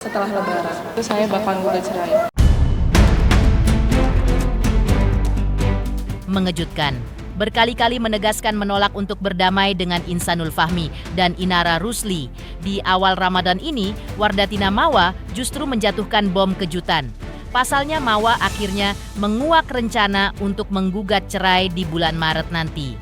Setelah Lebaran, itu saya bakal gugat cerai. Mengejutkan. Berkali-kali menegaskan menolak untuk berdamai dengan Insanul Fahmi dan Inara Rusli. Di awal Ramadan ini, Wardatina Mawa justru menjatuhkan bom kejutan. Pasalnya Mawa akhirnya menguak rencana untuk menggugat cerai di bulan Maret nanti.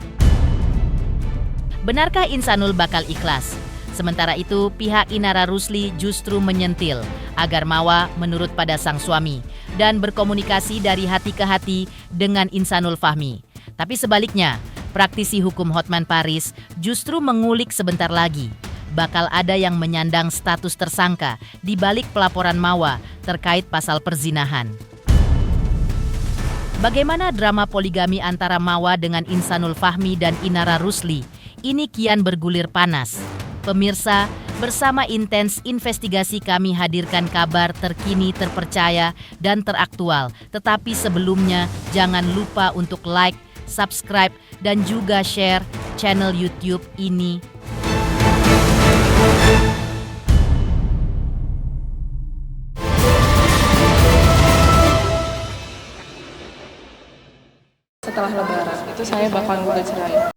Benarkah Insanul bakal ikhlas? Sementara itu, pihak Inara Rusli justru menyentil agar Mawa menurut pada sang suami dan berkomunikasi dari hati ke hati dengan Insanul Fahmi. Tapi sebaliknya, praktisi hukum Hotman Paris justru mengulik sebentar lagi. Bakal ada yang menyandang status tersangka di balik pelaporan Mawa terkait pasal perzinahan. Bagaimana drama poligami antara Mawa dengan Insanul Fahmi dan Inara Rusli? Ini kian bergulir panas. Pemirsa, bersama Intens Investigasi kami hadirkan kabar terkini, terpercaya, dan teraktual. Tetapi sebelumnya, jangan lupa untuk like, subscribe, dan juga share channel YouTube ini. Setelah Lebaran, itu saya bakal gugat cerai.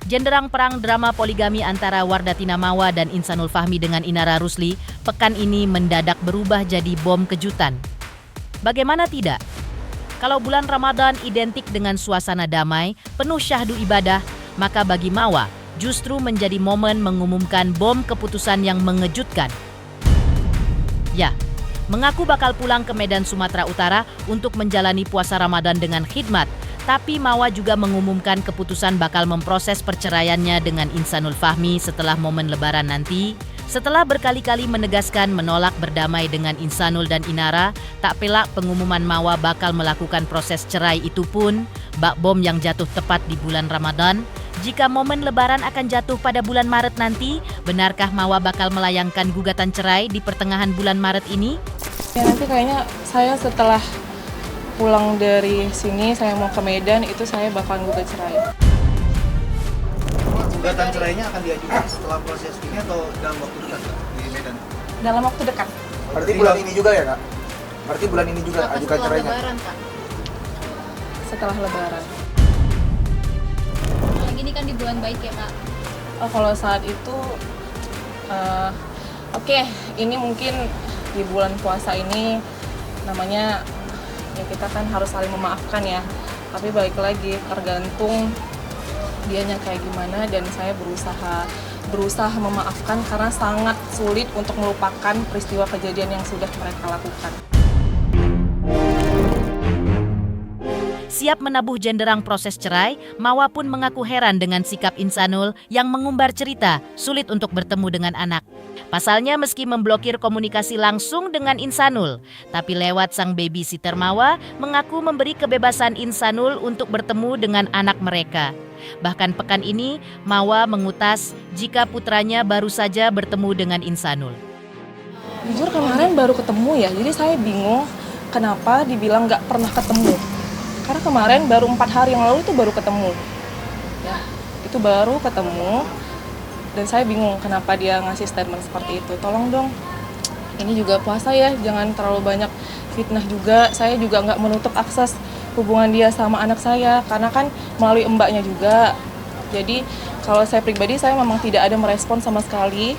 Jenderang perang drama poligami antara Wardatina Mawa dan Insanul Fahmi dengan Inara Rusli pekan ini mendadak berubah jadi bom kejutan. Bagaimana tidak? Kalau bulan Ramadan identik dengan suasana damai, penuh syahdu ibadah, maka bagi Mawa justru menjadi momen mengumumkan bom keputusan yang mengejutkan. Ya, mengaku bakal pulang ke Medan, Sumatera Utara untuk menjalani puasa Ramadan dengan khidmat. Tapi Mawa juga mengumumkan keputusan bakal memproses perceraiannya dengan Insanul Fahmi setelah momen Lebaran nanti. Setelah berkali-kali menegaskan menolak berdamai dengan Insanul dan Inara, tak pelak pengumuman Mawa bakal melakukan proses cerai itu pun bak bom yang jatuh tepat di bulan Ramadan. Jika momen Lebaran akan jatuh pada bulan Maret nanti, benarkah Mawa bakal melayangkan gugatan cerai di pertengahan bulan Maret ini? Ya nanti kayaknya saya setelah pulang dari sini, saya mau ke Medan, itu saya bakal gugat cerai. Gugatan cerainya akan diajukan setelah proses ini atau dalam waktu dekat Kak, di Medan? Dalam waktu dekat. Berarti bulan ini juga ya Kak? Berarti bulan ini juga ajukan cerainya? Lebaran, Kak. Setelah Lebaran. Lagi ini kan di bulan baik ya, Kak. Oh, kalau saat itu, oke, ini mungkin di bulan puasa ini namanya ya kita kan harus saling memaafkan ya. Tapi balik lagi tergantung dianya kayak gimana, dan saya berusaha memaafkan karena sangat sulit untuk melupakan peristiwa kejadian yang sudah mereka lakukan. Siap menabuh jenderang proses cerai, Mawa pun mengaku heran dengan sikap Insanul yang mengumbar cerita sulit untuk bertemu dengan anak. Pasalnya meski memblokir komunikasi langsung dengan Insanul, tapi lewat sang babysitter Mawa mengaku memberi kebebasan Insanul untuk bertemu dengan anak mereka. Bahkan pekan ini, Mawa mengutas jika putranya baru saja bertemu dengan Insanul. Jujur kemarin baru ketemu ya, jadi saya bingung kenapa dibilang nggak pernah ketemu. Karena kemarin baru 4 hari yang lalu itu baru ketemu. Ya, itu baru ketemu. Dan saya bingung kenapa dia ngasih statement seperti itu. Tolong dong, ini juga puasa ya, jangan terlalu banyak fitnah juga. Saya juga nggak menutup akses hubungan dia sama anak saya, karena kan melalui mbaknya juga. Jadi kalau saya pribadi, saya memang tidak ada merespon sama sekali.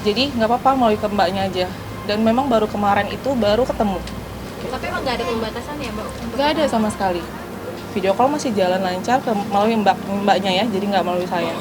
Jadi nggak apa-apa melalui ke mbaknya aja. Dan memang baru kemarin itu baru ketemu. Tapi emang nggak ada pembatasan ya, Mbak? Nggak ada sama sekali. Video call masih jalan lancar melalui mbaknya ya, jadi nggak melalui saya.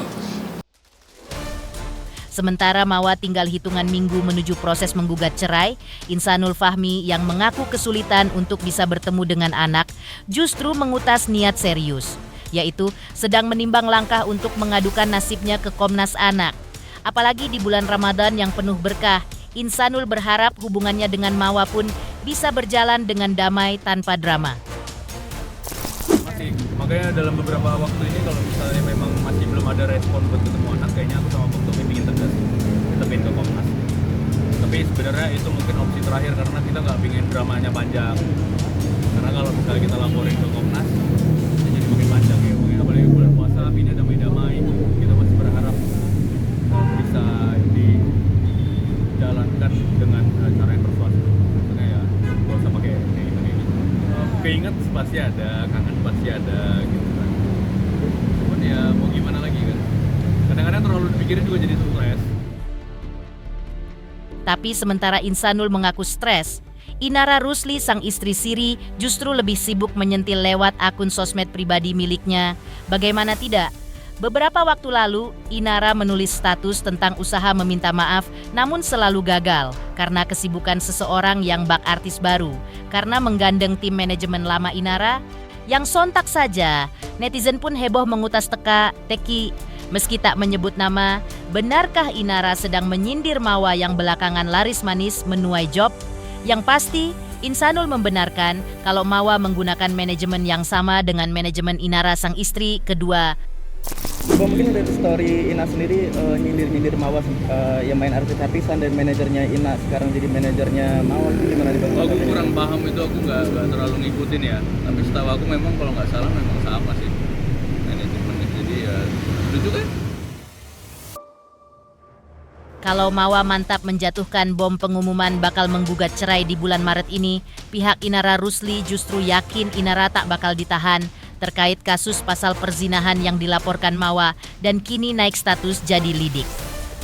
Sementara Mawa tinggal hitungan minggu menuju proses menggugat cerai, Insanul Fahmi yang mengaku kesulitan untuk bisa bertemu dengan anak justru mengutas niat serius, yaitu sedang menimbang langkah untuk mengadukan nasibnya ke Komnas Anak. Apalagi di bulan Ramadan yang penuh berkah, Insanul berharap hubungannya dengan Mawa pun bisa berjalan dengan damai tanpa drama. Makanya dalam beberapa waktu ini kalau misalnya memang masih belum ada respon buat ketemu anak, kayaknya aku sama Bang Tommy ingin tegas, kita pengen ke Komnas. Tapi sebenarnya itu mungkin opsi terakhir karena kita nggak ingin dramanya panjang. Karena kalau misalnya kita laporin ke Komnas, jadi makin panjang ya. Apalagi bulan puasa, ini damai-damai, kita masih berharap bisa cara yang persuasif. Maksudnya ya nggak usah pakai kayak gitu. Keinget pasti ada, kangen pasti ada gitu kan. Cuman ya mau gimana lagi kan. Kadang-kadang terlalu dipikirin juga jadi stres. Tapi sementara Insanul mengaku stres, Inara Rusli, sang istri Siri, justru lebih sibuk menyentil lewat akun sosmed pribadi miliknya. Bagaimana tidak? Beberapa waktu lalu, Inara menulis status tentang usaha meminta maaf, namun selalu gagal karena kesibukan seseorang yang bak artis baru. Karena menggandeng tim manajemen lama Inara, yang sontak saja, netizen pun heboh mengutas teki. Meski tak menyebut nama, benarkah Inara sedang menyindir Mawa yang belakangan laris manis menuai job? Yang pasti, Insanul membenarkan kalau Mawa menggunakan manajemen yang sama dengan manajemen Inara sang istri kedua. Mungkin dari story Ina sendiri nyindir Mawa yang main artis artisan dan manajernya Ina sekarang jadi manajernya Mawa itu gimana di Aku kurang paham itu, aku nggak terlalu ngikutin ya. Tapi setahu aku memang kalau nggak salah memang sama sih manajemennya. Jadi ya lucu kan? Kalau Mawa mantap menjatuhkan bom pengumuman bakal menggugat cerai di bulan Maret ini, pihak Inara Rusli justru yakin Inara tak bakal ditahan terkait kasus pasal perzinahan yang dilaporkan Mawa dan kini naik status jadi lidik.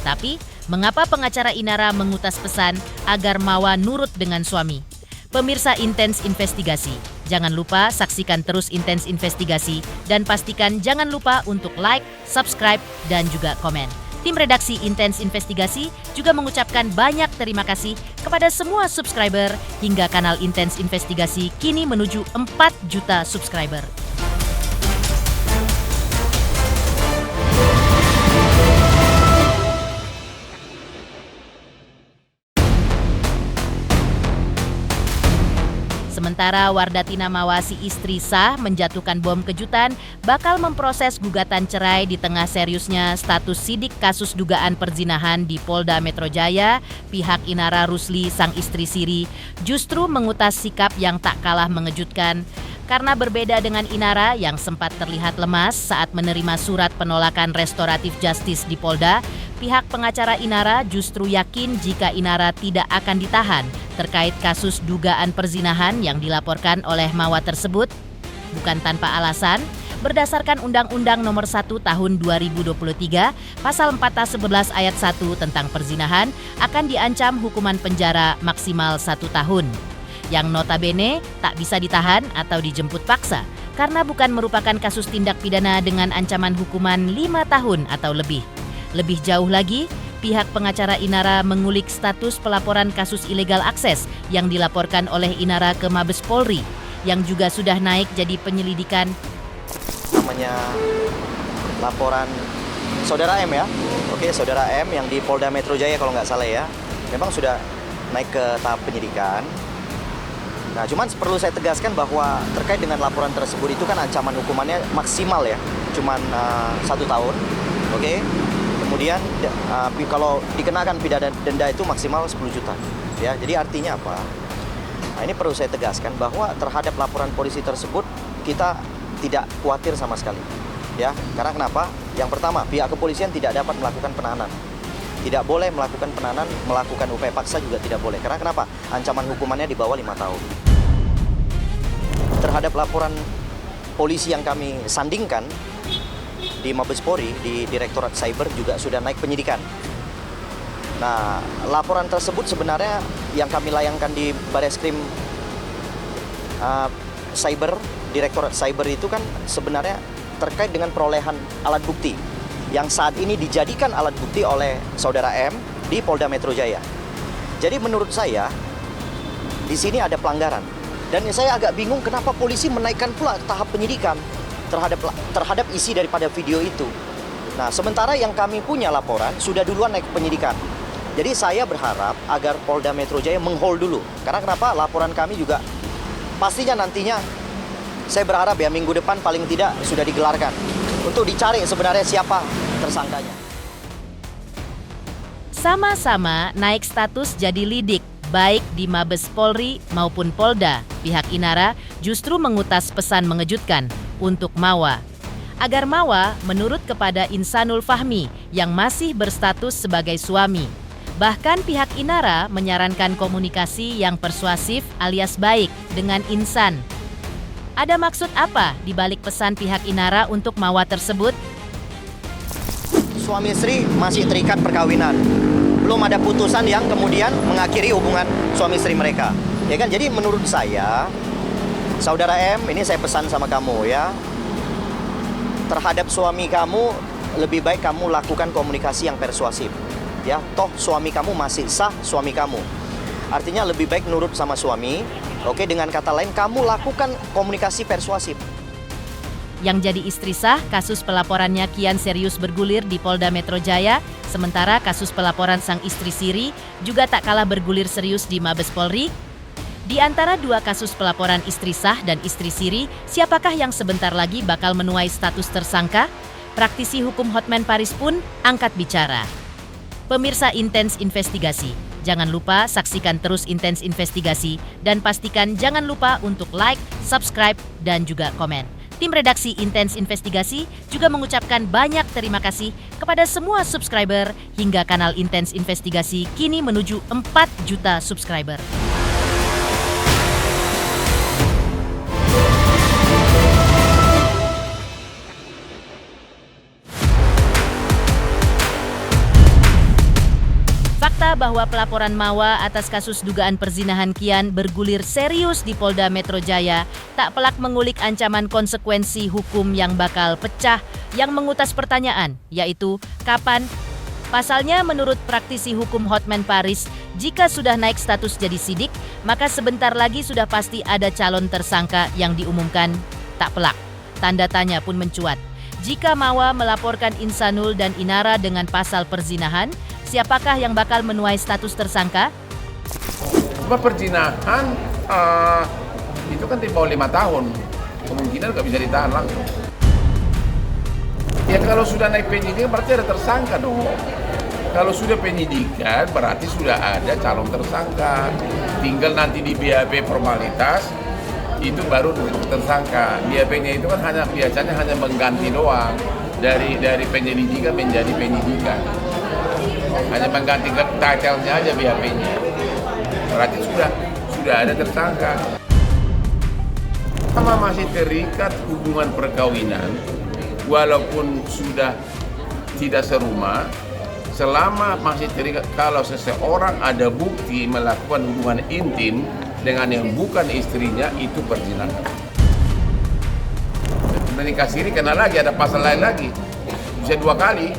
Tapi, mengapa pengacara Inara mengutas pesan agar Mawa nurut dengan suami? Pemirsa Intens Investigasi, jangan lupa saksikan terus Intens Investigasi dan pastikan jangan lupa untuk like, subscribe, dan juga komen. Tim redaksi Intens Investigasi juga mengucapkan banyak terima kasih kepada semua subscriber hingga kanal Intens Investigasi kini menuju 4 juta subscriber. Sementara Wardatina Mawa, si istri sah menjatuhkan bom kejutan, bakal memproses gugatan cerai di tengah seriusnya status sidik kasus dugaan perzinahan di Polda Metro Jaya. Pihak Inara Rusli, sang istri Siri, justru mengutas sikap yang tak kalah mengejutkan. Karena berbeda dengan Inara yang sempat terlihat lemas saat menerima surat penolakan restoratif justice di Polda, pihak pengacara Inara justru yakin jika Inara tidak akan ditahan terkait kasus dugaan perzinahan yang dilaporkan oleh Mawa tersebut. Bukan tanpa alasan, berdasarkan Undang-Undang Nomor 1 Tahun 2023, Pasal 4A11 Ayat 1 tentang perzinahan akan diancam hukuman penjara maksimal 1 tahun. Yang notabene tak bisa ditahan atau dijemput paksa karena bukan merupakan kasus tindak pidana dengan ancaman hukuman 5 tahun atau lebih. Lebih jauh lagi, pihak pengacara Inara mengulik status pelaporan kasus ilegal akses yang dilaporkan oleh Inara ke Mabes Polri, yang juga sudah naik jadi penyelidikan. Namanya laporan Saudara M ya, oke, Saudara M yang di Polda Metro Jaya kalau nggak salah ya, memang sudah naik ke tahap penyidikan. Nah, cuman perlu saya tegaskan bahwa terkait dengan laporan tersebut itu kan ancaman hukumannya maksimal ya, cuman 1 tahun, oke. Kemudian kalau dikenakan pidana denda itu maksimal 10 juta, ya. Jadi artinya apa? Nah, ini perlu saya tegaskan bahwa terhadap laporan polisi tersebut kita tidak khawatir sama sekali, ya. Karena kenapa? Yang pertama, pihak kepolisian tidak dapat melakukan penahanan. Tidak boleh melakukan penahanan, melakukan upaya paksa juga tidak boleh. Karena kenapa? Ancaman hukumannya di bawah 5 tahun. Terhadap laporan polisi yang kami sandingkan di Mabes Polri, di Direktorat Cyber juga sudah naik penyidikan. Nah, laporan tersebut sebenarnya yang kami layangkan di Bareskrim Cyber, Direktorat Cyber itu kan sebenarnya terkait dengan perolehan alat bukti yang saat ini dijadikan alat bukti oleh Saudara M di Polda Metro Jaya. Jadi menurut saya di sini ada pelanggaran dan saya agak bingung kenapa polisi menaikkan pula tahap penyidikan terhadap isi daripada video itu. Nah, sementara yang kami punya laporan sudah duluan naik penyidikan. Jadi saya berharap agar Polda Metro Jaya menghold dulu. Karena kenapa? Laporan kami juga pastinya nantinya saya berharap ya minggu depan paling tidak sudah digelarkan untuk dicari sebenarnya siapa tersangkanya. Sama-sama naik status jadi lidik, baik di Mabes Polri maupun Polda. Pihak Inara justru mengutas pesan mengejutkan untuk Mawa, agar Mawa menurut kepada Insanul Fahmi yang masih berstatus sebagai suami. Bahkan pihak Inara menyarankan komunikasi yang persuasif alias baik dengan insan. Ada maksud apa di balik pesan pihak Inara untuk Mawa tersebut? Suami istri masih terikat perkawinan. Belum ada putusan yang kemudian mengakhiri hubungan suami istri mereka. Ya kan? Jadi menurut saya, Saudara M, ini saya pesan sama kamu ya. Terhadap suami kamu, lebih baik kamu lakukan komunikasi yang persuasif. Ya, toh suami kamu masih sah suami kamu. Artinya lebih baik nurut sama suami. Oke, dengan kata lain kamu lakukan komunikasi persuasif. Yang jadi istri sah, kasus pelaporannya kian serius bergulir di Polda Metro Jaya, sementara kasus pelaporan sang istri Siri juga tak kalah bergulir serius di Mabes Polri. Di antara dua kasus pelaporan istri sah dan istri Siri, siapakah yang sebentar lagi bakal menuai status tersangka? Praktisi hukum Hotman Paris pun angkat bicara. Pemirsa Intens Investigasi, jangan lupa saksikan terus Intens Investigasi dan pastikan jangan lupa untuk like, subscribe, dan juga komen. Tim redaksi Intens Investigasi juga mengucapkan banyak terima kasih kepada semua subscriber hingga kanal Intens Investigasi kini menuju 4 juta subscriber. Fakta bahwa pelaporan Mawa atas kasus dugaan perzinahan kian bergulir serius di Polda Metro Jaya tak pelak mengulik ancaman konsekuensi hukum yang bakal pecah yang mengutas pertanyaan, yaitu kapan? Pasalnya menurut praktisi hukum Hotman Paris, jika sudah naik status jadi sidik, maka sebentar lagi sudah pasti ada calon tersangka yang diumumkan. Tak pelak, tanda tanya pun mencuat. Jika Mawa melaporkan Insanul dan Inara dengan pasal perzinahan, siapakah yang bakal menuai status tersangka? Sebab perzinahan itu kan di bawah 5 tahun, kemungkinan nggak bisa ditahan langsung. Ya kalau sudah naik penyidikan berarti ada tersangka dong. Kalau sudah penyidikan berarti sudah ada calon tersangka. Tinggal nanti di BAP formalitas itu baru tersangka. BAP-nya itu kan biasanya hanya mengganti doang dari penyelidikan menjadi penyidikan. Hanya mengganti title-nya aja BAP-nya. Berarti sudah ada tersangka. Sama masih terikat hubungan perkawinan, walaupun sudah tidak serumah, selama masih terikat, kalau seseorang ada bukti melakukan hubungan intim dengan yang bukan istrinya, itu perzinahan. Menikah siri kena lagi, ada pasal lain lagi, bisa 2 kali.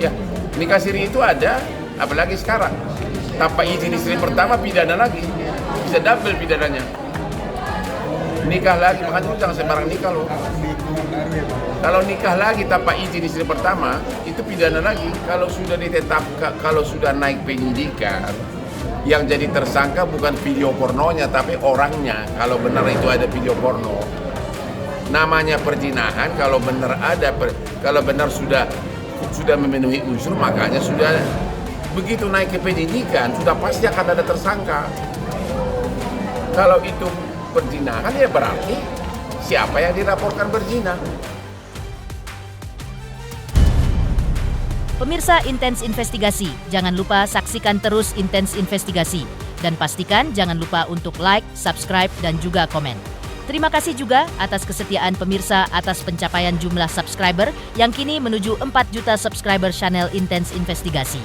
Ya, nikah siri itu ada, apalagi sekarang. Tanpa izin istri pertama pidana lagi, bisa double pidananya. Nikah lagi, makanya lu jangan sembarang nikah loh. Kalau nikah lagi tanpa izin istri pertama, itu pidana lagi. Kalau sudah ditetapkan, kalau sudah naik penyidikan, yang jadi tersangka bukan video pornonya, tapi orangnya. Kalau benar itu ada video porno, namanya perzinahan. Kalau benar ada, kalau benar sudah memenuhi unsur, makanya sudah begitu naik ke penyidikan, sudah pasti akan ada tersangka. Kalau itu perzinahan, ya berarti siapa yang dilaporkan berzina. Pemirsa Intens Investigasi, jangan lupa saksikan terus Intens Investigasi. Dan pastikan jangan lupa untuk like, subscribe, dan juga komen. Terima kasih juga atas kesetiaan pemirsa atas pencapaian jumlah subscriber yang kini menuju 4 juta subscriber channel Intens Investigasi.